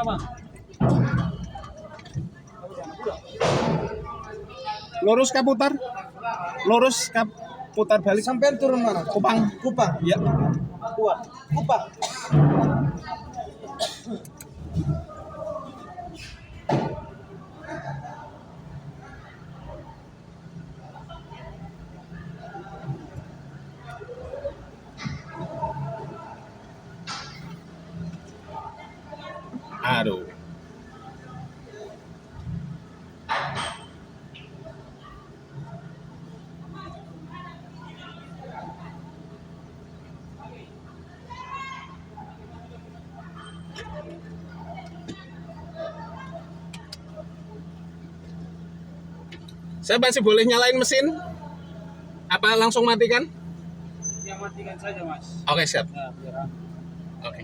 pertama. Lurus kah putar? Lurus kah putar balik? Sampai turun mana? Kupang. Kupang. Ya. Kuat. Kupang. Aduh. Saya masih boleh nyalain mesin? Apa langsung matikan? Yang matikan saja, Mas. Oke, siap. Nah, biar Oke.